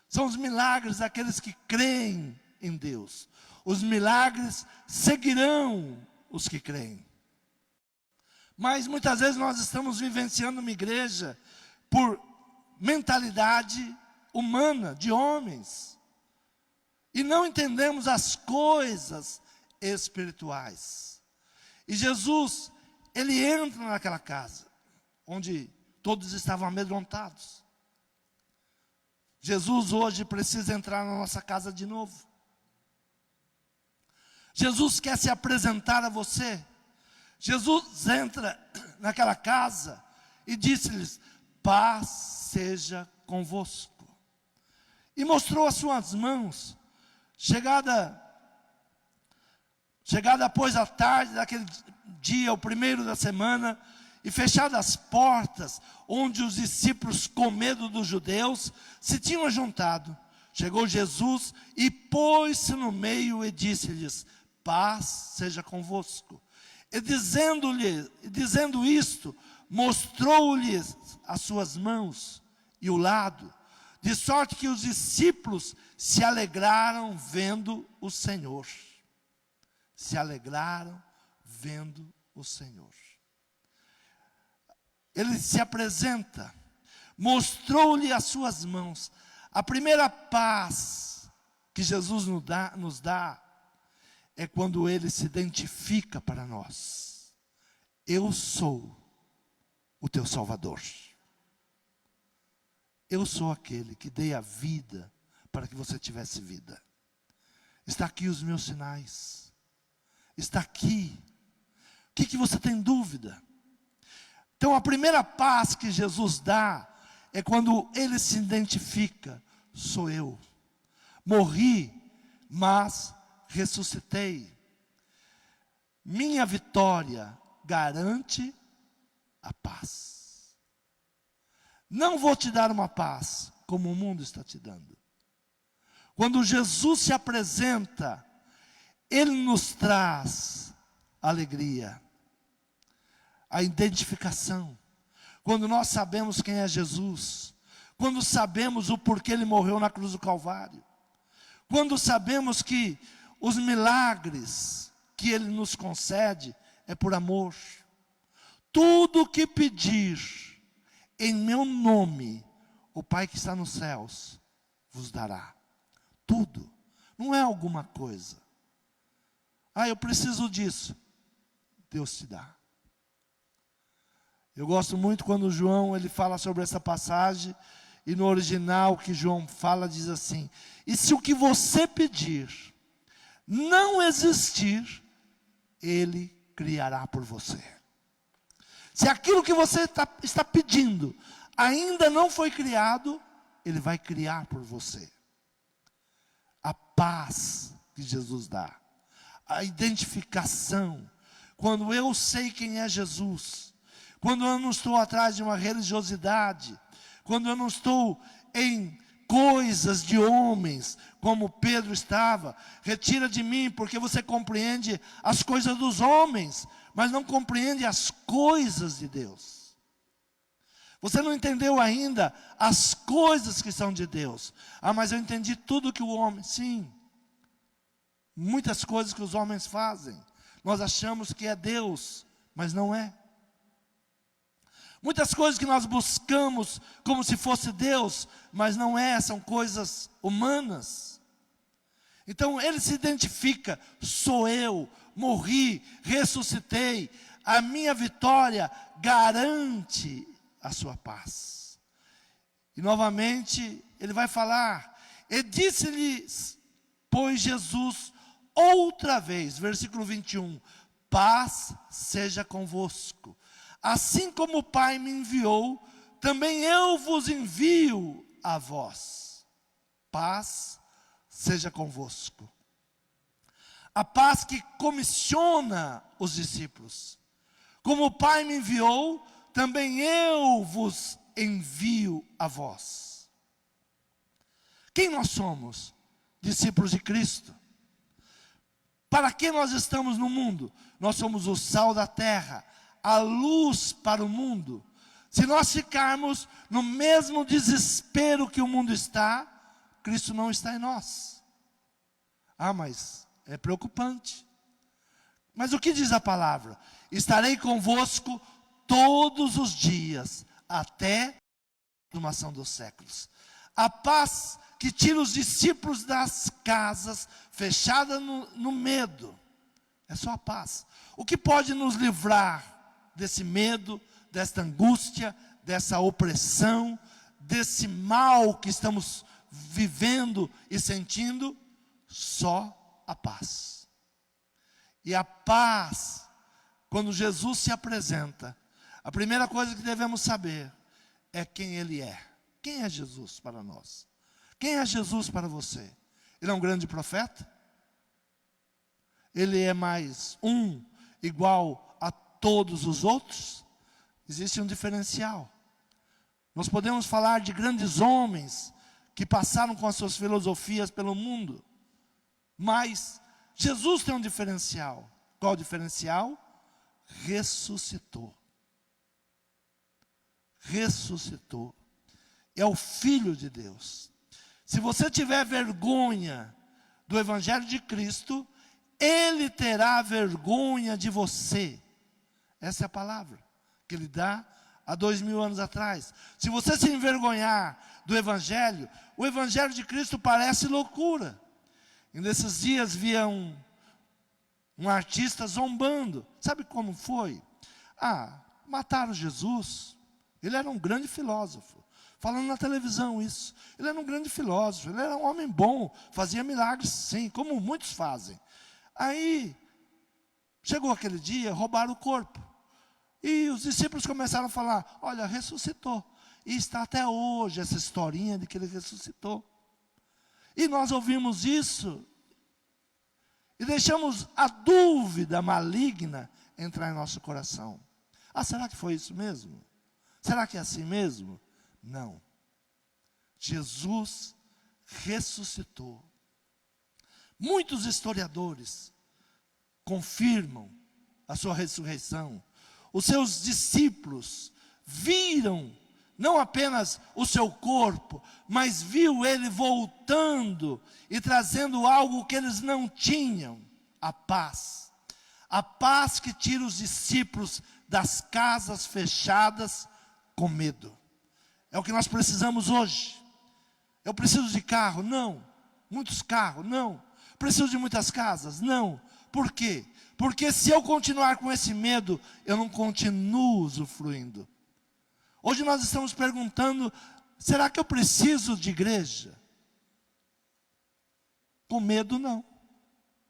São os milagres daqueles que creem em Deus. Os milagres seguirão os que creem. Mas muitas vezes nós estamos vivenciando uma igreja por mentalidade humana, de homens. E não entendemos as coisas espirituais. E Jesus, ele entra naquela casa, onde todos estavam amedrontados. Jesus hoje precisa entrar na nossa casa de novo. Jesus quer se apresentar a você. Jesus entra naquela casa e disse-lhes: paz seja convosco. E mostrou as suas mãos. Chegada após a tarde daquele dia, o primeiro da semana, e fechadas as portas, onde os discípulos, com medo dos judeus, se tinham juntado, chegou Jesus e pôs-se no meio e disse-lhes: paz seja convosco. E dizendo isto, mostrou-lhes as suas mãos e o lado, de sorte que os discípulos se alegraram vendo o Senhor. Se alegraram vendo o Senhor. Ele se apresenta, mostrou-lhe as suas mãos. A primeira paz que Jesus nos dá é quando Ele se identifica para nós. Eu sou o teu Salvador. Eu sou aquele que dei a vida para que você tivesse vida. Está aqui os meus sinais. Está aqui. O que você tem dúvida? Então a primeira paz que Jesus dá é quando Ele se identifica: sou eu. Morri, mas ressuscitei. Minha vitória garante a paz. Não vou te dar uma paz como o mundo está te dando. Quando Jesus se apresenta, Ele nos traz alegria, a identificação. Quando nós sabemos quem é Jesus, quando sabemos o porquê Ele morreu na cruz do Calvário, quando sabemos que os milagres que Ele nos concede é por amor. Tudo o que pedir em meu nome, o Pai que está nos céus vos dará. Tudo. Não é alguma coisa. Eu preciso disso. Deus te dá. Eu gosto muito quando João ele fala sobre essa passagem, e no original que João fala diz assim: e se o que você pedir não existir, Ele criará por você. Se aquilo que você está pedindo ainda não foi criado, Ele vai criar por você. A paz que Jesus dá, a identificação, quando eu sei quem é Jesus, quando eu não estou atrás de uma religiosidade, quando eu não estou em coisas de homens, como Pedro estava. Retira de mim, porque você compreende as coisas dos homens, mas não compreende as coisas de Deus. Você não entendeu ainda as coisas que são de Deus. Ah, mas eu entendi tudo que o homem... Sim, muitas coisas que os homens fazem, nós achamos que é Deus, mas não é. Muitas coisas que nós buscamos como se fosse Deus, mas não é, são coisas humanas. Então ele se identifica: sou eu, morri, ressuscitei, a minha vitória garante a sua paz. E novamente ele vai falar: e disse-lhes, pois Jesus, outra vez, versículo 21, paz seja convosco. Assim como o Pai me enviou, também eu vos envio a vós. Paz seja convosco. A paz que comissiona os discípulos. Como o Pai me enviou, também eu vos envio a vós. Quem nós somos? Discípulos de Cristo. Para que nós estamos no mundo? Nós somos o sal da terra, a luz para o mundo. Se nós ficarmos no mesmo desespero que o mundo está, Cristo não está em nós. Ah, mas é preocupante. Mas o que diz a palavra? Estarei convosco todos os dias, até a consumação dos séculos. A paz que tira os discípulos das casas, fechada no medo, é só a paz. O que pode nos livrar desse medo, desta angústia, dessa opressão, desse mal que estamos vivendo e sentindo? Só a paz. E a paz, quando Jesus se apresenta, a primeira coisa que devemos saber é quem Ele é. Quem é Jesus para nós? Quem é Jesus para você? Ele é um grande profeta? Ele é mais um, igual a todos os outros? Existe um diferencial. Nós podemos falar de grandes homens que passaram com as suas filosofias pelo mundo, mas Jesus tem um diferencial. Qual o diferencial? Ressuscitou. Ressuscitou. É o Filho de Deus. Se você tiver vergonha do Evangelho de Cristo, Ele terá vergonha de você. Essa é a palavra que Ele dá há 2000 anos atrás. Se você se envergonhar do Evangelho, o Evangelho de Cristo parece loucura. E nesses dias via um artista zombando. Sabe como foi? Ah, mataram Jesus. Ele era um grande filósofo. Falando na televisão isso. Ele era um grande filósofo, ele era um homem bom, fazia milagres sim, como muitos fazem. Aí, chegou aquele dia, roubaram o corpo. E os discípulos começaram a falar: olha, ressuscitou. E está até hoje essa historinha de que ele ressuscitou. E nós ouvimos isso, e deixamos a dúvida maligna entrar em nosso coração. Ah, será que foi isso mesmo? Será que é assim mesmo? Não. Jesus ressuscitou. Muitos historiadores confirmam a sua ressurreição. Os seus discípulos viram não apenas o seu corpo, mas viu ele voltando e trazendo algo que eles não tinham: a paz. A paz que tira os discípulos das casas fechadas com medo. É o que nós precisamos hoje. Eu preciso de carro? Não. Muitos carros? Não. Preciso de muitas casas? Não. Por quê? Porque se eu continuar com esse medo, eu não continuo usufruindo. Hoje nós estamos perguntando: será que eu preciso de igreja? Com medo não.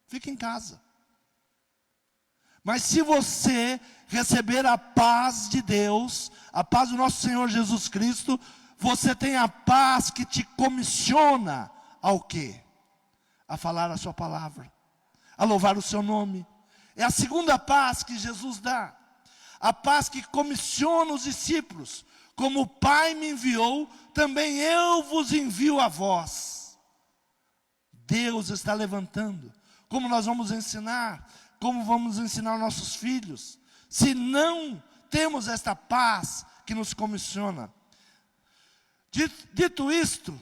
Fica em casa. Mas se você receber a paz de Deus, a paz do nosso Senhor Jesus Cristo, você tem a paz que te comissiona ao quê? A falar a sua palavra, a louvar o seu nome. É a segunda paz que Jesus dá. A paz que comissiona os discípulos. Como o Pai me enviou, também eu vos envio a vós. Deus está levantando. Como nós vamos ensinar? Como vamos ensinar nossos filhos? Se não temos esta paz que nos comissiona. Dito isto,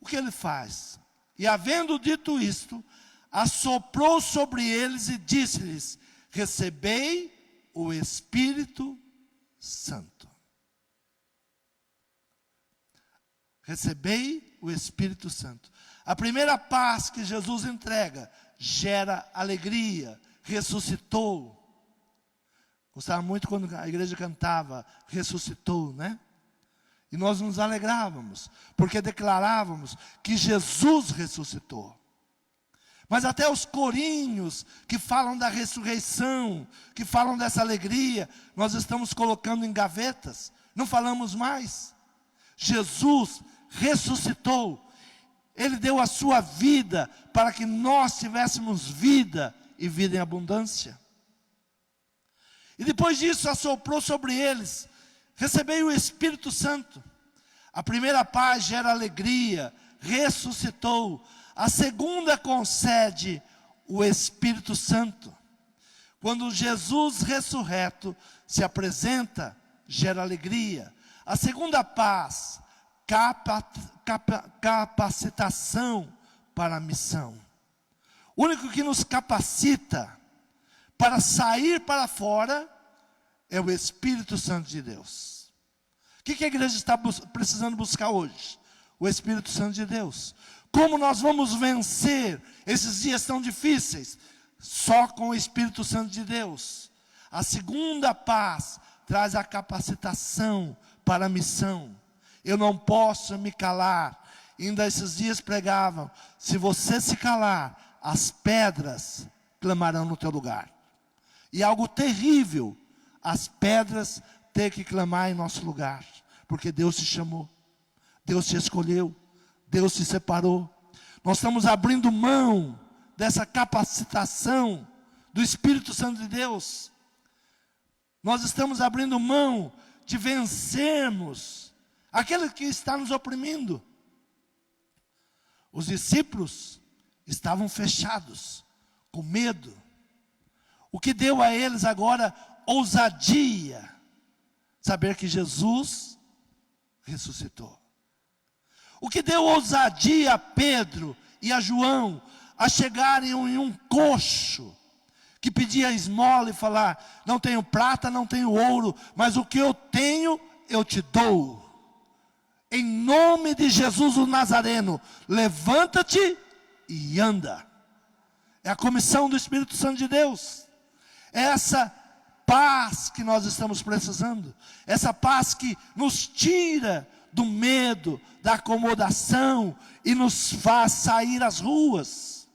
o que ele faz? E havendo dito isto, assoprou sobre eles e disse-lhes: recebei o Espírito Santo. Recebei o Espírito Santo. A primeira paz que Jesus entrega gera alegria, ressuscitou. Gostava muito quando a igreja cantava, ressuscitou, né? E nós nos alegrávamos, porque declarávamos que Jesus ressuscitou. Mas até os corinhos que falam da ressurreição, que falam dessa alegria, nós estamos colocando em gavetas, não falamos mais. Jesus ressuscitou, Ele deu a sua vida para que nós tivéssemos vida e vida em abundância. E depois disso assoprou sobre eles: recebei o Espírito Santo. A primeira paz gera alegria, ressuscitou. A segunda concede o Espírito Santo. Quando Jesus ressurreto se apresenta, gera alegria. A segunda paz, capacitação para a missão. O único que nos capacita para sair para fora é o Espírito Santo de Deus. O que a igreja está precisando buscar hoje? O Espírito Santo de Deus. Como nós vamos vencer esses dias tão difíceis? Só com o Espírito Santo de Deus. A segunda paz traz a capacitação para a missão. Eu não posso me calar. Ainda esses dias pregavam: se você se calar, as pedras clamarão no teu lugar. E algo terrível, as pedras ter que clamar em nosso lugar, porque Deus te chamou, Deus te escolheu, Deus te separou. Nós estamos abrindo mão dessa capacitação do Espírito Santo de Deus. Nós estamos abrindo mão de vencermos aquele que está nos oprimindo. Os discípulos estavam fechados, com medo. O que deu a eles agora ousadia, saber que Jesus ressuscitou. O que deu ousadia a Pedro e a João a chegarem em um coxo que pedia esmola e falar: não tenho prata, não tenho ouro, mas o que eu tenho eu te dou. Em nome de Jesus o Nazareno, levanta-te e anda. É a comissão do Espírito Santo de Deus. É essa paz que nós estamos precisando. Essa paz que nos tira do medo, da acomodação e nos faz sair às ruas.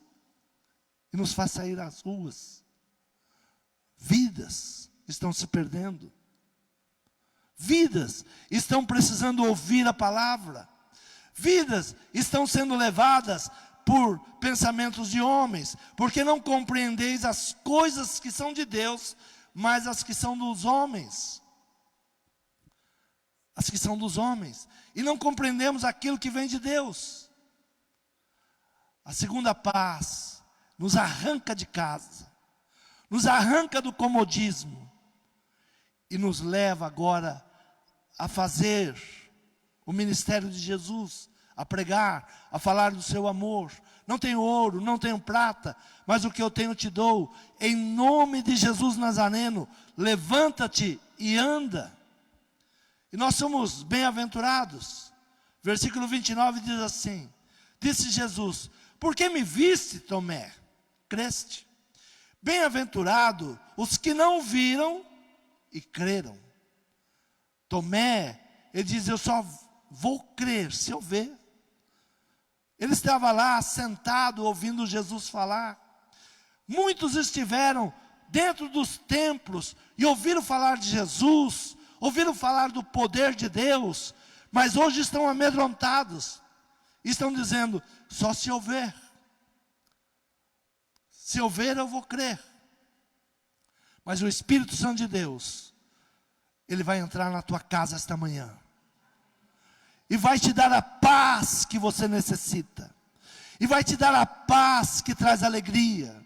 E nos faz sair às ruas. Vidas estão se perdendo. Vidas estão precisando ouvir a palavra. Vidas estão sendo levadas por pensamentos de homens, porque não compreendeis as coisas que são de Deus, mas as que são dos homens. As que são dos homens. E não compreendemos aquilo que vem de Deus. A segunda paz nos arranca de casa, nos arranca do comodismo e nos leva agora a fazer o ministério de Jesus, a pregar, a falar do seu amor. Não tenho ouro, não tenho prata, mas o que eu tenho te dou. Em nome de Jesus Nazareno, levanta-te e anda. E nós somos bem-aventurados. Versículo 29 diz assim: disse Jesus: por que me viste, Tomé? Creste. Bem-aventurado os que não viram e creram. Tomé, ele diz: eu só vou crer se eu ver. Ele estava lá sentado ouvindo Jesus falar. Muitos estiveram dentro dos templos e ouviram falar de Jesus, ouviram falar do poder de Deus, mas hoje estão amedrontados. Estão dizendo: só se eu ver. Se eu ver, eu vou crer. Mas o Espírito Santo de Deus, ele vai entrar na tua casa esta manhã. e vai te dar a paz que você necessita, e vai te dar a paz que traz alegria,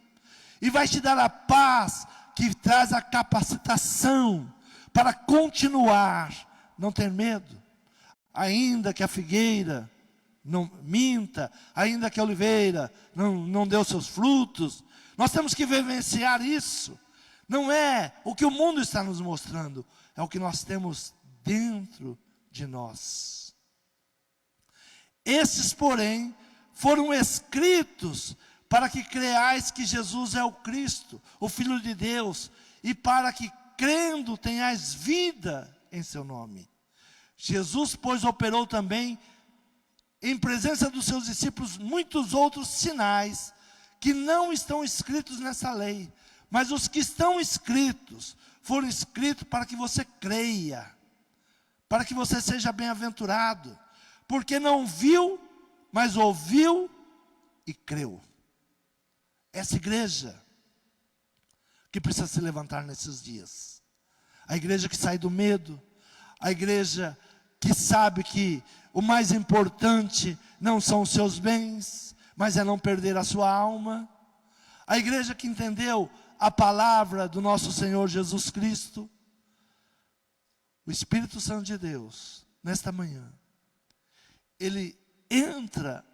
e vai te dar a paz que traz a capacitação para continuar, não ter medo, ainda que a figueira não minta, ainda que a oliveira não deu seus frutos. Nós temos que vivenciar isso. Não é o que o mundo está nos mostrando, é o que nós temos dentro de nós. Esses, porém, foram escritos para que creais que Jesus é o Cristo, o Filho de Deus, e para que, crendo, tenhais vida em seu nome. Jesus, pois, operou também, em presença dos seus discípulos, muitos outros sinais, que não estão escritos nessa lei, mas os que estão escritos, foram escritos para que você creia, para que você seja bem-aventurado, porque não viu, mas ouviu e creu. Essa igreja que precisa se levantar nesses dias, a igreja que sai do medo, a igreja que sabe que o mais importante não são os seus bens, mas é não perder a sua alma, a igreja que entendeu a palavra do nosso Senhor Jesus Cristo. O Espírito Santo de Deus, nesta manhã, ele entra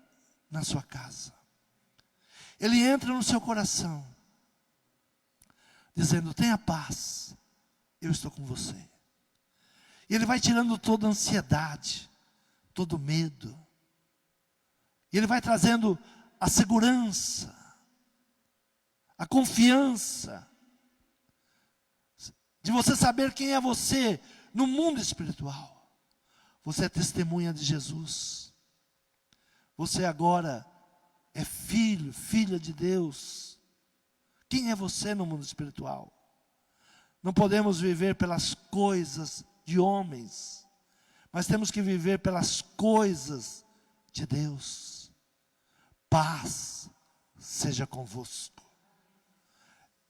na sua casa, ele entra no seu coração, dizendo: tenha paz, eu estou com você. E ele vai tirando toda a ansiedade, todo o medo, e ele vai trazendo a segurança, a confiança, de você saber quem é você no mundo espiritual. Você é testemunha de Jesus, você agora é filho, filha de Deus. Quem é você no mundo espiritual? Não podemos viver pelas coisas de homens, mas temos que viver pelas coisas de Deus. Paz seja convosco,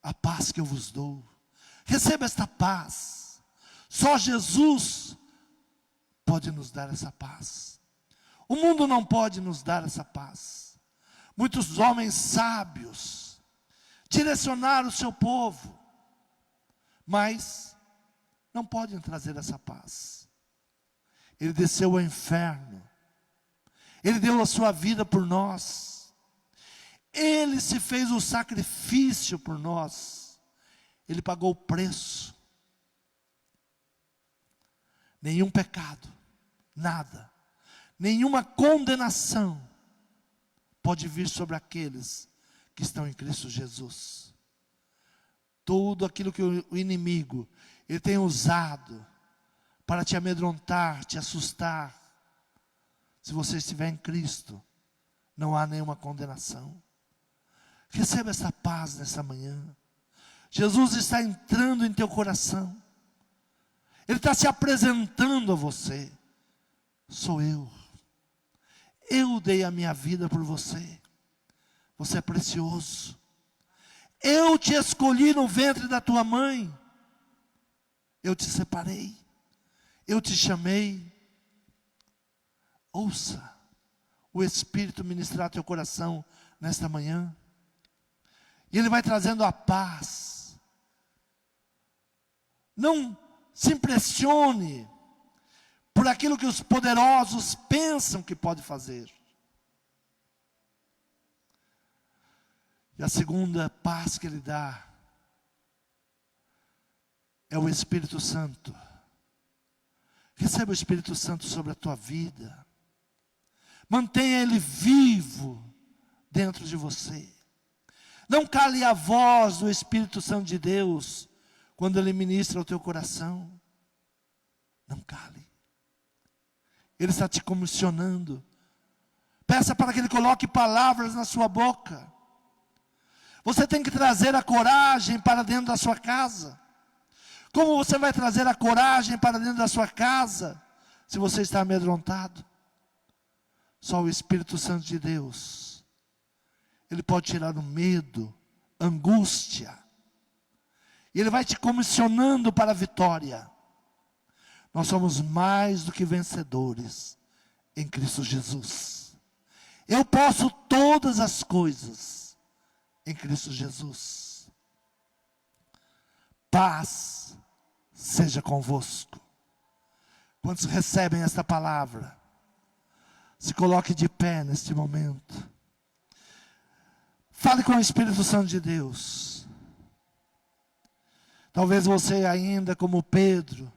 a paz que eu vos dou, receba esta paz. Só Jesus pode nos dar essa paz, o mundo não pode nos dar essa paz. Muitos homens sábios direcionaram o seu povo, mas não podem trazer essa paz. Ele desceu ao inferno, ele deu a sua vida por nós, ele se fez o sacrifício por nós, ele pagou o preço. Nenhum pecado, nada, nenhuma condenação pode vir sobre aqueles que estão em Cristo Jesus. Tudo aquilo que o inimigo ele tem usado para te amedrontar, te assustar, se você estiver em Cristo, não há nenhuma condenação. Receba essa paz nessa manhã. Jesus está entrando em teu coração, ele está se apresentando a você. Sou eu dei a minha vida por você, você é precioso, eu te escolhi no ventre da tua mãe, eu te separei, eu te chamei. Ouça o Espírito ministrar teu coração nesta manhã, e ele vai trazendo a paz. Não se impressione por aquilo que os poderosos pensam que pode fazer. E a segunda paz que ele dá é o Espírito Santo. Receba o Espírito Santo sobre a tua vida. Mantenha ele vivo dentro de você. Não cale a voz do Espírito Santo de Deus quando ele ministra ao teu coração. Não cale. Ele está te comissionando. Peça para que ele coloque palavras na sua boca. Você tem que trazer a coragem para dentro da sua casa. Como você vai trazer a coragem para dentro da sua casa se você está amedrontado? Só o Espírito Santo de Deus, ele pode tirar o medo, angústia, e ele vai te comissionando para a vitória. Nós somos mais do que vencedores em Cristo Jesus. Eu posso todas as coisas em Cristo Jesus. Paz seja convosco. Quantos recebem esta palavra? Se coloque de pé neste momento. Fale com o Espírito Santo de Deus. Talvez você ainda, como Pedro,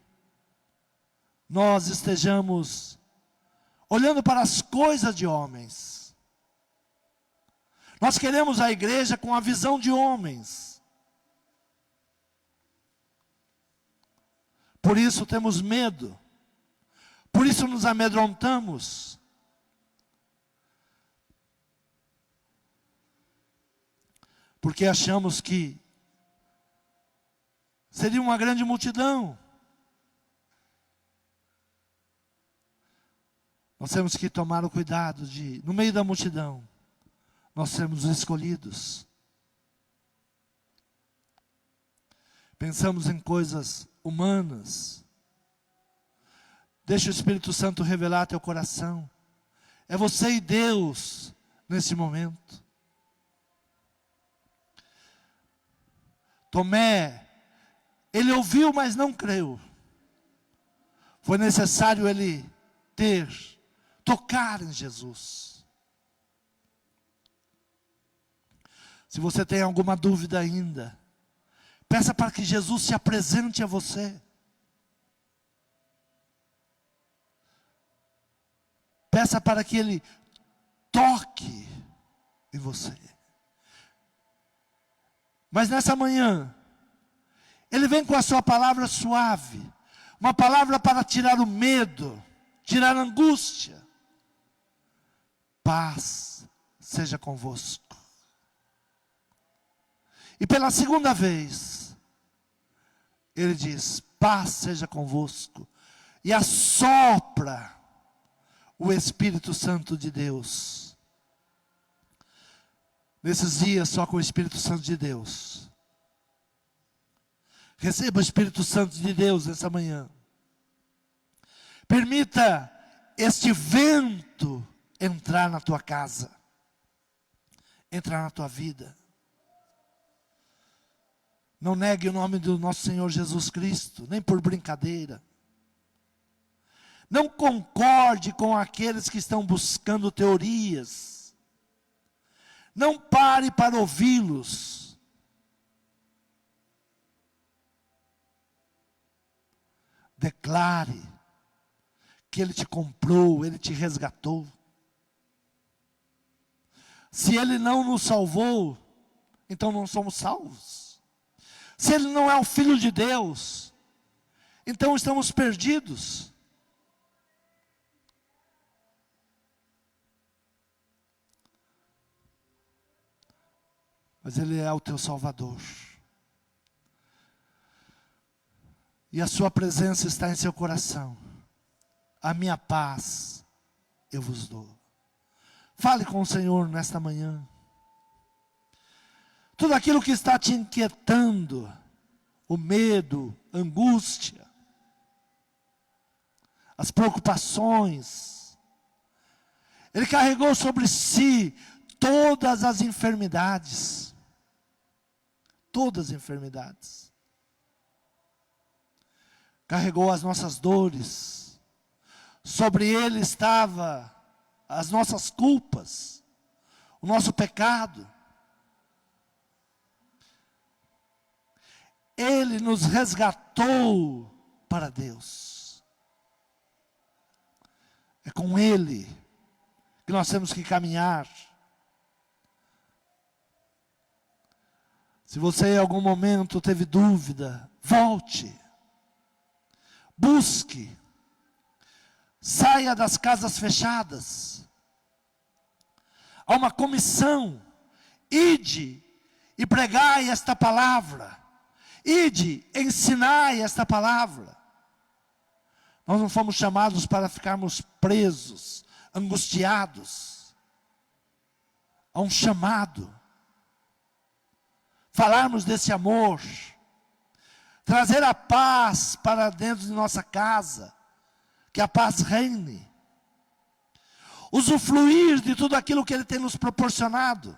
nós estejamos olhando para as coisas de homens. Nós queremos a igreja com a visão de homens. Por isso temos medo. Por isso nos amedrontamos. Porque achamos que seria uma grande multidão. Nós temos que tomar o cuidado de, no meio da multidão, nós sermos escolhidos. Pensamos em coisas humanas. Deixa o Espírito Santo revelar teu coração. É você e Deus nesse momento. Tomé, ele ouviu, mas não creu. Foi necessário ele tocar em Jesus. Se você tem alguma dúvida ainda, peça para que Jesus se apresente a você. Peça para que Ele toque em você. Mas nessa manhã, Ele vem com a sua palavra suave. Uma palavra para tirar o medo, tirar a angústia. Paz seja convosco. E pela segunda vez, Ele diz, paz seja convosco. E assopra o Espírito Santo de Deus. Nesses dias, só com o Espírito Santo de Deus. Receba o Espírito Santo de Deus nessa manhã. Permita este vento entrar na tua casa. Entrar na tua vida. Não negue o nome do nosso Senhor Jesus Cristo, nem por brincadeira. Não concorde com aqueles que estão buscando teorias. Não pare para ouvi-los. Declare que Ele te comprou, Ele te resgatou. Se Ele não nos salvou, então não somos salvos. Se Ele não é o Filho de Deus, então estamos perdidos. Mas Ele é o teu Salvador. E a sua presença está em seu coração. A minha paz eu vos dou. Fale com o Senhor nesta manhã. Tudo aquilo que está te inquietando, o medo, a angústia, as preocupações, Ele carregou sobre si todas as enfermidades. Todas as enfermidades. Carregou as nossas dores. Sobre Ele estava as nossas culpas, o nosso pecado. Ele nos resgatou para Deus. É com Ele que nós temos que caminhar. Se você em algum momento teve dúvida, volte. Busque. Saia das casas fechadas. Há uma comissão. Ide e pregai esta palavra. Ide, ensinai esta palavra. Nós não fomos chamados para ficarmos presos, angustiados. Há um chamado. Falarmos desse amor. Trazer a paz para dentro de nossa casa. Que a paz reine. usufruir de tudo aquilo que Ele tem nos proporcionado.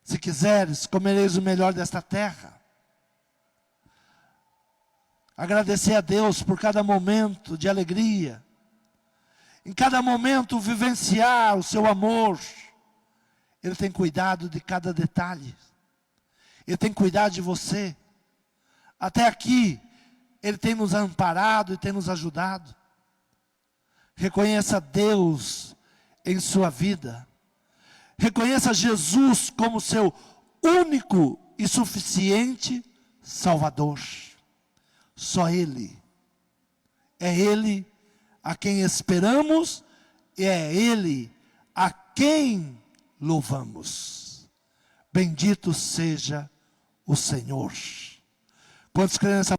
Se quiseres, comereis o melhor desta terra. Agradecer a Deus por cada momento de alegria. Em cada momento vivenciar o seu amor. Ele tem cuidado de cada detalhe. Ele tem cuidado de você. Até aqui, Ele tem nos amparado e tem nos ajudado. Reconheça Deus em sua vida. Reconheça Jesus como seu único e suficiente Salvador. Só Ele. É Ele a quem esperamos e é Ele a quem louvamos. Bendito seja o Senhor. Quantos creem nessa